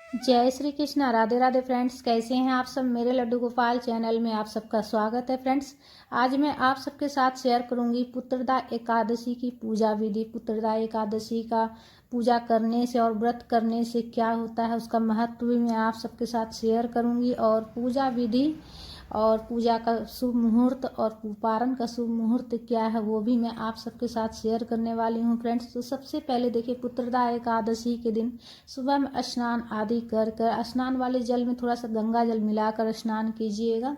जय श्री कृष्णा। राधे राधे फ्रेंड्स, कैसे हैं आप सब। मेरे लड्डू गोपाल चैनल में आप सबका स्वागत है फ्रेंड्स। आज मैं आप सबके साथ शेयर करूंगी पुत्रदा एकादशी की पूजा विधि। पुत्रदा एकादशी का पूजा करने से और व्रत करने से क्या होता है उसका महत्व भी मैं आप सबके साथ शेयर करूंगी, और पूजा विधि और पूजा का शुभ मुहूर्त और पारण का शुभ मुहूर्त क्या है वो भी मैं आप सबके साथ शेयर करने वाली हूँ फ्रेंड्स। तो सबसे पहले देखिए, पुत्रदा एकादशी के दिन सुबह में स्नान आदि कर स्नान वाले जल में थोड़ा सा गंगा जल मिलाकर स्नान कीजिएगा,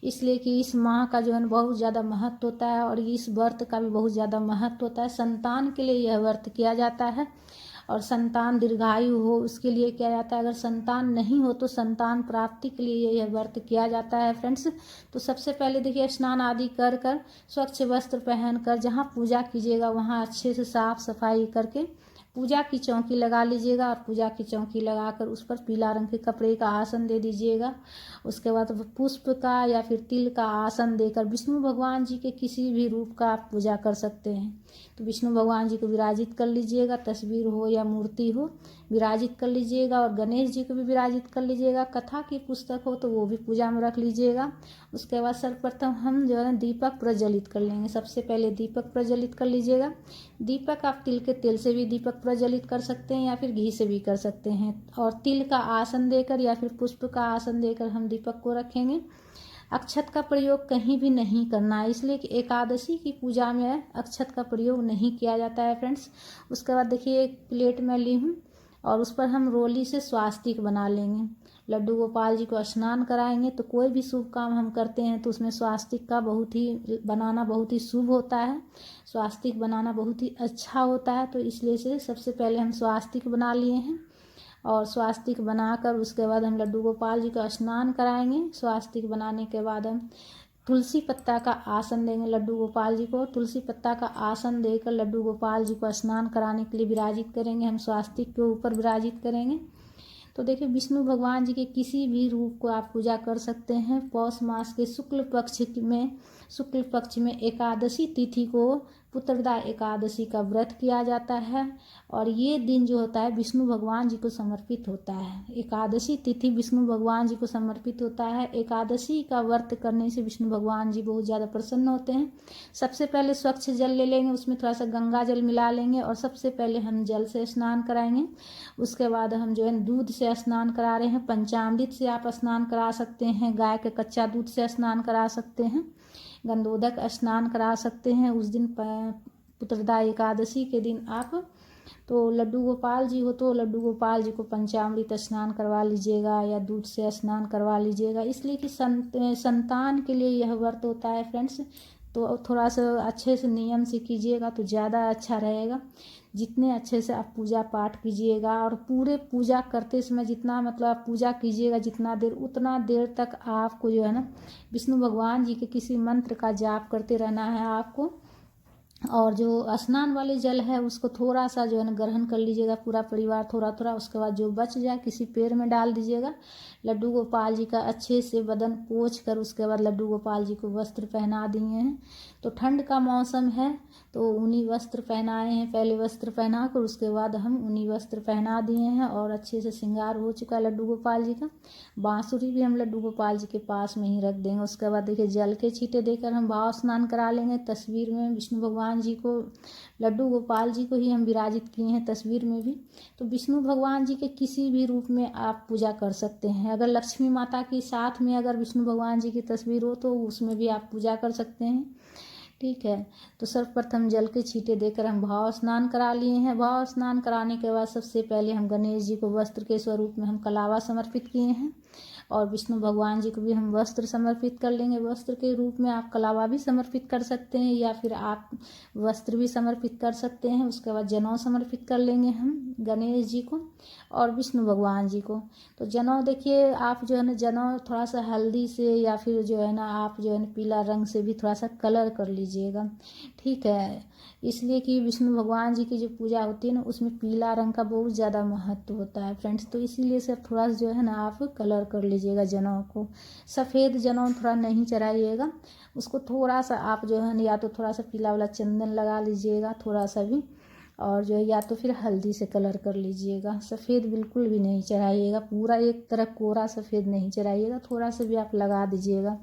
इसलिए कि इस माह का जो है बहुत ज़्यादा महत्व होता है और इस व्रत का भी बहुत ज़्यादा महत्व होता है। संतान के लिए यह व्रत किया जाता है और संतान दीर्घायु हो उसके लिए किया जाता है। अगर संतान नहीं हो तो संतान प्राप्ति के लिए यह व्रत किया जाता है फ्रेंड्स। तो सबसे पहले देखिए, स्नान आदि कर स्वच्छ वस्त्र पहनकर जहाँ पूजा कीजिएगा वहाँ अच्छे से साफ सफाई करके पूजा की चौकी लगा लीजिएगा, और पूजा की चौकी लगाकर उस पर पीला रंग के कपड़े का आसन दे दीजिएगा। उसके बाद पुष्प का या फिर तिल का आसन देकर विष्णु भगवान जी के किसी भी रूप का आप पूजा कर सकते हैं। तो विष्णु भगवान जी को विराजित कर लीजिएगा, तस्वीर हो या मूर्ति हो विराजित कर लीजिएगा, और गणेश जी को भी विराजित कर लीजिएगा। कथा की पुस्तक हो तो वो भी पूजा में रख लीजिएगा। उसके बाद सर्वप्रथम हम जो है दीपक प्रज्वलित कर लेंगे। सबसे पहले दीपक प्रज्वलित कर लीजिएगा। दीपक आप तिल के तेल से भी दीपक प्रज्वलित कर सकते हैं या फिर घी से भी कर सकते हैं, और तिल का आसन देकर या फिर पुष्प का आसन देकर हम दीपक को रखेंगे। अक्षत का प्रयोग कहीं भी नहीं करना है, इसलिए कि एकादशी की पूजा में अक्षत का प्रयोग नहीं किया जाता है फ्रेंड्स। उसके बाद देखिए, एक प्लेट में ली हूँ और उस पर हम रोली से स्वास्तिक बना लेंगे। लड्डू गोपाल जी को स्नान कराएंगे तो कोई भी शुभ काम हम करते हैं तो उसमें स्वास्तिक का बनाना बहुत ही शुभ होता है। स्वास्तिक बनाना बहुत ही अच्छा होता है, तो इसलिए से सबसे पहले हम स्वास्तिक बना लिए हैं, और स्वास्तिक बनाकर उसके बाद हम लड्डू गोपाल जी का स्नान कराएंगे। स्वास्तिक बनाने के बाद हम तुलसी पत्ता का आसन देंगे लड्डू गोपाल जी को। तुलसी पत्ता का आसन देकर लड्डू गोपाल जी को स्नान कराने के लिए विराजित करेंगे। हम स्वास्तिक के ऊपर विराजित करेंगे। तो देखिए, विष्णु भगवान जी के किसी भी रूप को आप पूजा कर सकते हैं। पौष मास के शुक्ल पक्ष में एकादशी तिथि को पुत्रदा एकादशी का व्रत किया जाता है, और ये दिन जो होता है विष्णु भगवान जी को समर्पित होता है। एकादशी तिथि विष्णु भगवान जी को समर्पित होता है। एकादशी का व्रत करने से विष्णु भगवान जी बहुत ज़्यादा प्रसन्न होते हैं। सबसे पहले स्वच्छ जल ले लेंगे, उसमें थोड़ा सा गंगा जल मिला लेंगे, और सबसे पहले हम जल से स्नान कराएंगे। उसके बाद हम जो है दूध से स्नान करा रहे हैं। पंचामृत से आप स्नान करा सकते हैं, गाय के कच्चा दूध से स्नान करा सकते हैं, गंधोदक स्नान करा सकते हैं। उस दिन पुत्रदा एकादशी के दिन आप तो लड्डू गोपाल जी हो तो लड्डू गोपाल जी को पंचामृत स्नान करवा लीजिएगा या दूध से स्नान करवा लीजिएगा, इसलिए कि संतान के लिए यह व्रत होता है फ्रेंड्स। तो थोड़ा सा अच्छे से नियम से कीजिएगा तो ज़्यादा अच्छा रहेगा। जितने अच्छे से आप पूजा पाठ कीजिएगा, और पूरे पूजा करते समय जितना मतलब आप पूजा कीजिएगा जितना देर, उतना देर तक आपको जो है ना विष्णु भगवान जी के किसी मंत्र का जाप करते रहना है आपको। और जो स्नान वाले जल है उसको थोड़ा सा जो है ना ग्रहण कर लीजिएगा, पूरा परिवार थोड़ा थोड़ा। उसके बाद जो बच जाए किसी पेड़ में डाल दीजिएगा। लड्डू गोपाल जी का अच्छे से बदन पोंछ कर उसके बाद लड्डू गोपाल जी को वस्त्र पहना दिए हैं। तो ठंड का मौसम है तो ऊनी वस्त्र पहनाए हैं। पहले वस्त्र पहना कर उसके बाद हम ऊनी वस्त्र पहना दिए हैं, और अच्छे से श्रृंगार हो चुका है लड्डू गोपाल जी का। बांसुरी भी हम लड्डू गोपाल जी के पास में ही रख देंगे। उसके बाद देखिए, जल के छींटे देकर हम भाव स्नान करा लेंगे। तस्वीर में विष्णु भगवान जी को, लड्डू गोपाल जी को ही हम विराजित किए हैं तस्वीर में भी। तो विष्णु भगवान जी के किसी भी रूप में आप पूजा कर सकते हैं। अगर लक्ष्मी माता के साथ में अगर विष्णु भगवान जी की तस्वीर हो तो उसमें भी आप पूजा कर सकते हैं, ठीक है। तो सर्वप्रथम जल के छींटे देकर हम भाव स्नान करा लिए हैं। भाव स्नान कराने के बाद सबसे पहले हम गणेश जी को वस्त्र के स्वरूप में हम कलावा समर्पित किए हैं, और विष्णु भगवान जी को भी हम वस्त्र समर्पित कर लेंगे। वस्त्र के रूप में आप कलावा भी समर्पित कर सकते हैं या फिर आप वस्त्र भी समर्पित कर सकते हैं। उसके बाद जनेऊ समर्पित कर लेंगे हम गणेश जी को और विष्णु भगवान जी को। तो जनेऊ देखिए, आप जो है ना जनेऊ थोड़ा सा हल्दी से या फिर जो है ना आप जो है ना पीला रंग से भी थोड़ा सा कलर कर लीजिएगा, ठीक है। इसलिए कि विष्णु भगवान जी की जो पूजा होती है ना उसमें पीला रंग का बहुत ज़्यादा महत्व होता है फ्रेंड्स। तो इसीलिए से थोड़ा सा जो है ना आप कलर कर लीजिएगा जनेऊ को। सफ़ेद जनेऊ थोड़ा नहीं चढ़ाइएगा, उसको थोड़ा सा आप जो है ना या तो थोड़ा सा पीला वाला चंदन लगा लीजिएगा थोड़ा सा भी, और जो है या तो फिर हल्दी से कलर कर लीजिएगा। सफ़ेद बिल्कुल भी नहीं चढ़ाइएगा, पूरा एक तरफ कोरा सफ़ेद नहीं चढ़ाइएगा, थोड़ा सा भी आप लगा दीजिएगा।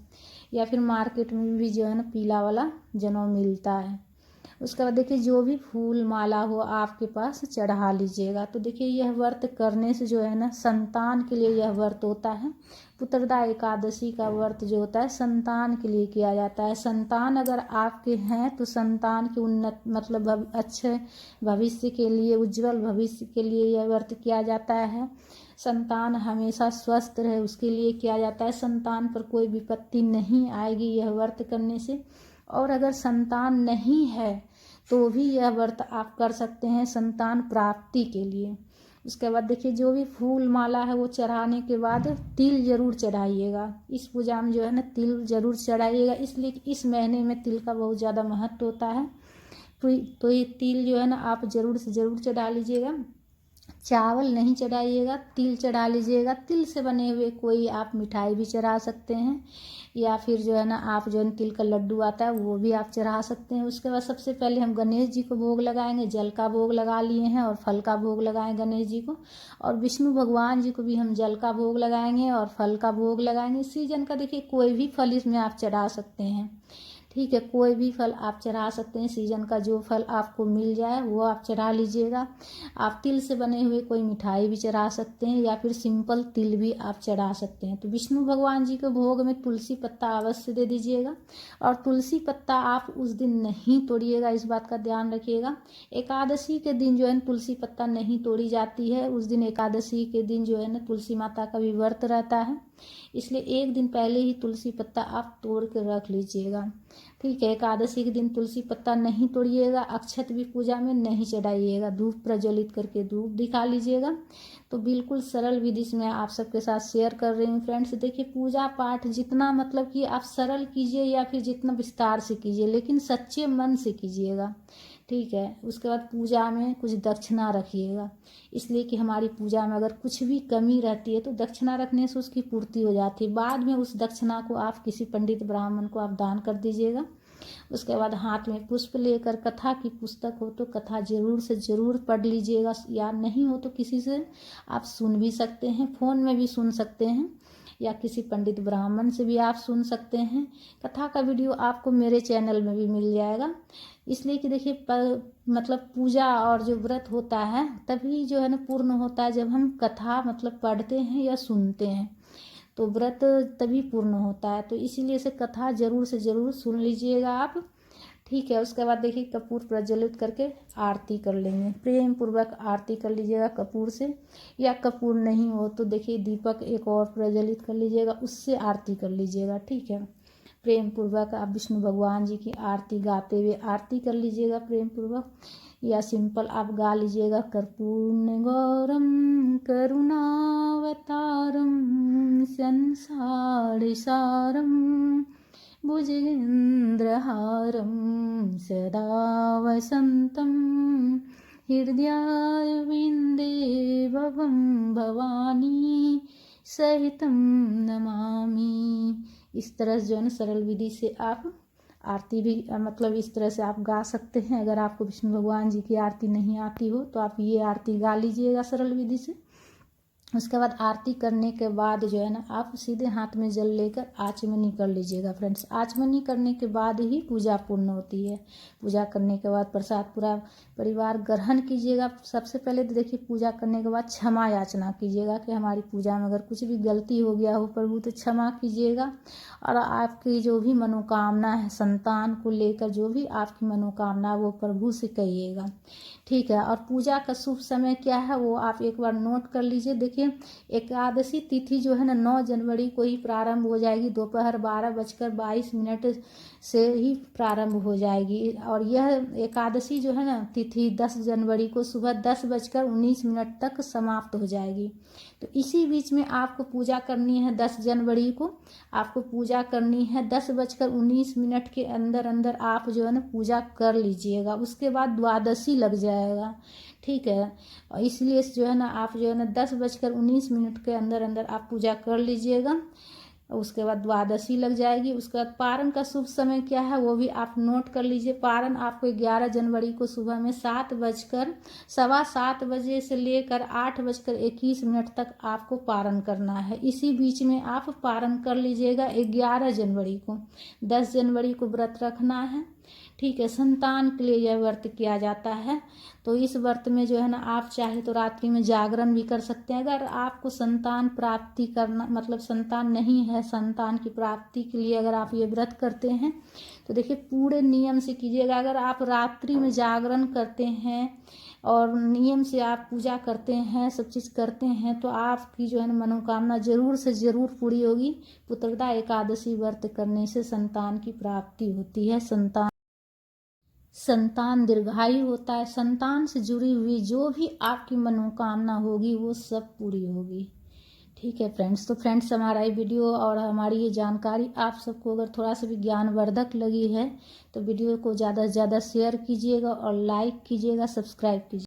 या फिर मार्केट में भी जो है ना पीला वाला जनेऊ मिलता है। उसके बाद देखिए जो भी फूल माला हो आपके पास चढ़ा लीजिएगा। तो देखिए यह व्रत करने से जो है ना संतान के लिए यह व्रत होता है। पुत्रदा एकादशी का व्रत जो होता है संतान के लिए किया जाता है। संतान अगर आपके हैं तो संतान के उन्नत मतलब अच्छे भविष्य के लिए, उज्जवल भविष्य के लिए यह व्रत किया जाता है। संतान हमेशा स्वस्थ रहे उसके लिए किया जाता है। संतान पर कोई विपत्ति नहीं आएगी यह व्रत करने से। और अगर संतान नहीं है तो भी यह व्रत आप कर सकते हैं संतान प्राप्ति के लिए। उसके बाद देखिए जो भी फूल माला है वो चढ़ाने के बाद तिल जरूर चढ़ाइएगा। इस पूजा में जो है ना तिल जरूर चढ़ाइएगा, इसलिए कि इस महीने में तिल का बहुत ज़्यादा महत्व होता है। तो ये तिल जो है ना आप ज़रूर से ज़रूर चढ़ा लीजिएगा। चावल नहीं चढ़ाइएगा, तिल चढ़ा लीजिएगा। तिल से बने हुए कोई आप मिठाई भी चढ़ा सकते हैं, या फिर जो है ना आप जो है तिल का लड्डू आता है वो भी आप चढ़ा सकते हैं। उसके बाद सबसे पहले हम गणेश जी को भोग लगाएंगे। जल का भोग लगा लिए हैं और फल का भोग लगाएं गणेश जी को, और विष्णु भगवान जी को भी हम जल का भोग लगाएंगे और फल का भोग लगाएंगे। सीजन का देखिए कोई भी फल इसमें आप चढ़ा सकते हैं, ठीक है, कोई भी फल आप चढ़ा सकते हैं। सीजन का जो फल आपको मिल जाए वो आप चढ़ा लीजिएगा। आप तिल से बने हुए कोई मिठाई भी चढ़ा सकते हैं, या फिर सिंपल तिल भी आप चढ़ा सकते हैं। तो विष्णु भगवान जी के भोग में तुलसी पत्ता अवश्य दे दीजिएगा। और तुलसी पत्ता आप उस दिन नहीं तोड़िएगा, इस बात का ध्यान रखिएगा। एकादशी के दिन जो है तुलसी पत्ता नहीं तोड़ी जाती है। उस दिन एकादशी के दिन जो है ना तुलसी माता का भी व्रत रहता है, इसलिए एक दिन पहले ही तुलसी पत्ता आप तोड़ कर रख लीजिएगा, ठीक है। एकादशी के दिन तुलसी पत्ता नहीं तोड़िएगा। अक्षत भी पूजा में नहीं चढ़ाइएगा। धूप प्रज्वलित करके धूप दिखा लीजिएगा। तो बिल्कुल सरल विधि से मैं आप सबके साथ शेयर कर रही हूँ फ्रेंड्स। देखिए पूजा पाठ जितना मतलब कि आप सरल कीजिए या फिर जितना विस्तार से कीजिए, लेकिन सच्चे मन से कीजिएगा, ठीक है। उसके बाद पूजा में कुछ दक्षिणा रखिएगा, इसलिए कि हमारी पूजा में अगर कुछ भी कमी रहती है तो दक्षिणा रखने से उसकी पूर्ति हो जाती है। बाद में उस दक्षिणा को आप किसी पंडित ब्राह्मण को आप दान कर दीजिएगा। उसके बाद हाथ में पुष्प लेकर कथा की पुस्तक हो तो कथा जरूर से ज़रूर पढ़ लीजिएगा, या नहीं हो तो किसी से आप सुन भी सकते हैं, फ़ोन में भी सुन सकते हैं, या किसी पंडित ब्राह्मण से भी आप सुन सकते हैं। कथा का वीडियो आपको मेरे चैनल में भी मिल जाएगा। इसलिए कि देखिए मतलब पूजा और जो व्रत होता है तभी जो है ना पूर्ण होता है जब हम कथा मतलब पढ़ते हैं या सुनते हैं, तो व्रत तभी पूर्ण होता है। तो इसीलिए से कथा जरूर से ज़रूर सुन लीजिएगा आप, ठीक है। उसके बाद देखिए कपूर प्रज्वलित करके आरती कर लेंगे। प्रेम पूर्वक आरती कर लीजिएगा कपूर से, या कपूर नहीं हो तो देखिए दीपक एक और प्रज्वलित कर लीजिएगा, उससे आरती कर लीजिएगा, ठीक है। प्रेम पूर्वक आप विष्णु भगवान जी की आरती गाते हुए आरती कर लीजिएगा प्रेम पूर्वक, या सिंपल आप गा लीजिएगा कर्पूर्ण गौरम करुणावतारम संसार सारम भुजगेन्द्रहारं सदा वसन्तं हृदयारविन्दे भवं भवानी सहितं नमामि। इस तरह जो है ना सरल विधि से आप आरती भी मतलब इस तरह से आप गा सकते हैं। अगर आपको विष्णु भगवान जी की आरती नहीं आती हो तो आप ये आरती गा लीजिएगा सरल विधि से। उसके बाद आरती करने के बाद जो है ना आप सीधे हाथ में जल लेकर आचमनी कर लीजिएगा फ्रेंड्स। आचमनी करने के बाद ही पूजा पूर्ण होती है। पूजा करने के बाद प्रसाद पूरा परिवार ग्रहण कीजिएगा। सबसे पहले तो देखिए पूजा करने के बाद क्षमा याचना कीजिएगा कि हमारी पूजा में अगर कुछ भी गलती हो गया हो प्रभु तो क्षमा कीजिएगा। और आपकी जो भी मनोकामना है संतान को लेकर, जो भी आपकी मनोकामना वो प्रभु से कहिएगा, ठीक है। और पूजा का शुभ समय क्या है वो आप एक बार नोट कर लीजिए। देखिए एकादशी तिथि जो है ना 9 जनवरी को ही प्रारंभ हो जाएगी। दोपहर 12:22 से ही प्रारंभ हो जाएगी, और यह एकादशी जो है ना तिथि 10 जनवरी को सुबह 10:19 तक समाप्त हो जाएगी। तो इसी बीच में आपको पूजा करनी है। 10 जनवरी को आपको पूजा करनी है। 10:19 के अंदर अंदर आप जो है ना पूजा कर लीजिएगा। उसके बाद द्वादशी लग जाएगा, ठीक है। और इसलिए जो है ना आप जो है ना 10:19 के अंदर अंदर आप पूजा कर लीजिएगा। उसके बाद द्वादशी लग जाएगी। उसके बाद पारण का शुभ समय क्या है वो भी आप नोट कर लीजिए। पारण आपको 11 जनवरी को सुबह में 7:15 बजे से लेकर 8:21 तक आपको पारण करना है। इसी बीच में आप पारण कर लीजिएगा 11 जनवरी को। 10 जनवरी को व्रत रखना है, ठीक है। संतान के लिए यह व्रत किया जाता है। तो इस व्रत में जो है ना आप चाहे तो रात्रि में जागरण भी कर सकते हैं। अगर आपको संतान प्राप्ति करना मतलब संतान नहीं है, संतान की प्राप्ति के लिए अगर आप ये व्रत करते हैं तो देखिए पूरे नियम से कीजिएगा। अगर आप रात्रि में जागरण करते हैं और नियम से आप पूजा करते हैं, सब चीज़ करते हैं, तो आपकी जो है ना मनोकामना जरूर से ज़रूर पूरी होगी। पुत्रदा एकादशी व्रत करने से संतान की प्राप्ति होती है, संतान दीर्घायु होता है। संतान से जुड़ी हुई जो भी आपकी मनोकामना होगी वो सब पूरी होगी, ठीक है फ्रेंड्स। तो फ्रेंड्स हमारा ये वीडियो और हमारी ये जानकारी आप सबको अगर थोड़ा सा भी ज्ञानवर्धक लगी है तो वीडियो को ज़्यादा से ज़्यादा शेयर कीजिएगा और लाइक कीजिएगा, सब्सक्राइब कीजिएगा।